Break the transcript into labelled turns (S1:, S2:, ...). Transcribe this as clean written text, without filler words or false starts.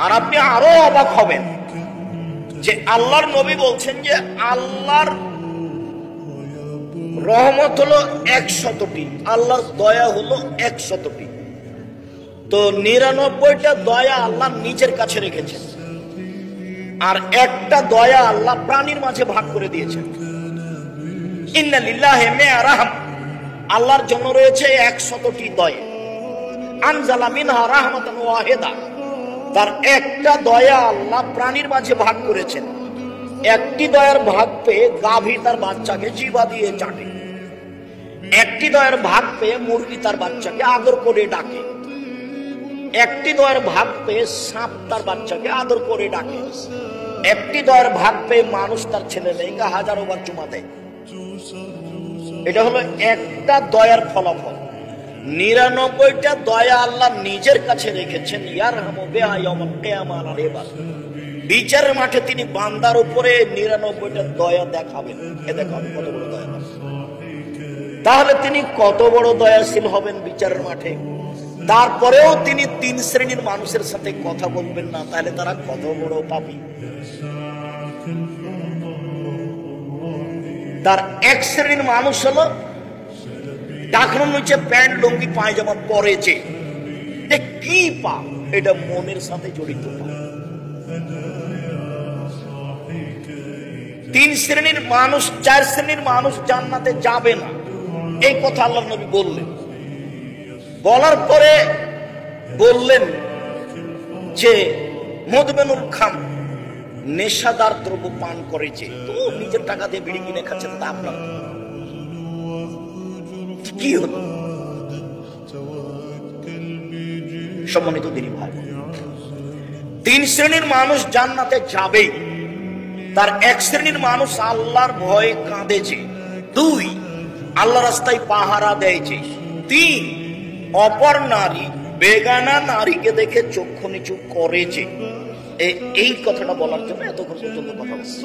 S1: আর আপনি আরো অবাক হবেন যে আল্লাহর নবী বলছেন যে আল্লাহর রহমত হলো 100টি, আল্লাহর দয়া হলো 100টি। তো 99টা দয়া আল্লাহ নিজের কাছে রেখেছেন, আর একটা দয়া আল্লাহ প্রাণীর মাঝে ভাগ করে দিয়েছেন। ইন্না লিল্লাহি মিআ রাহম, আল্লাহর জন্য রয়েছে 100টি দয়া। আনজালা মিনহা রাহমাতান ওয়াহিদা, তার একটা দয়া আল্লাহ প্রাণীর মাঝে ভাগ করেছেন। একটি দয়ার ভাগ পেয়ে গাভী তার বাচ্চাকে জিহ্বা দিয়ে চাটে, একটি দয়ার ভাগ পেয়ে মুরগি তার বাচ্চাকে আদর করে ডাকে, একটি দয়ার ভাগ পেয়ে সাপ তার বাচ্চাকে আদর করে ডাকে, একটি দয়ার ভাগ পেয়ে মানুষ তার ছেলে মেয়েকে হাজারো বার চুমা দেয়। এটা হলো একটা দয়ার ফলাফল। 99টা দয়া আল্লাহ নিজের কাছে রেখেছেন। ইয়ারহামু বিহা ইয়াউমাল কিয়ামাহ আল ইবাদ, বিচারের মাঠে তিনি বান্দার উপরে 99টা দয়া দেখাবেন। এ দেখো আমি কত বড় দয়া। তাহলে তিনি কত বড় দয়াশীল হবেন বিচারের মাঠে। তারপরেও তিনি 3 শ্রেণীর মানুষের সাথে কথা বলবেন না, তাহলে তারা কত বড় পাপী। তার এক শ্রেণীর মানুষ হলো টাকনুর নিচে প্যান্ট লুঙ্গি পায়জামা পরেছে, কি পাপ? এটা মনের সাথে জড়িত পাপ। 3 শ্রেণীর মানুষ, 4 শ্রেণীর মানুষ জান্নাতে যাবে না, এই কথা আল্লাহ নবী বললেন। বলার পরে বললেন যে মুদমিনুল খাম, নেশাদার দ্রব্য পান করেছে। তো নিজের টাকা দিয়ে বিড়ি কিনে খাচ্ছেন, তা আপনার কি হলো? সম্মানিত দিনী ভাই, 3 শ্রেণীর মানুষ জান্নাতে যাবে। তার 1 শ্রেণীর মানুষ আল্লাহর ভয়ে কাঁদেছে, 2 আল্লাহ রাস্তায় পাহারা দেয়ছে, 3 অপর নারী বেগানা নারীকে দেখে চক্ষু নিচু করেছে। এই কথাটা বলার জন্য এতক্ষণ পর্যন্ত কথা বলছি।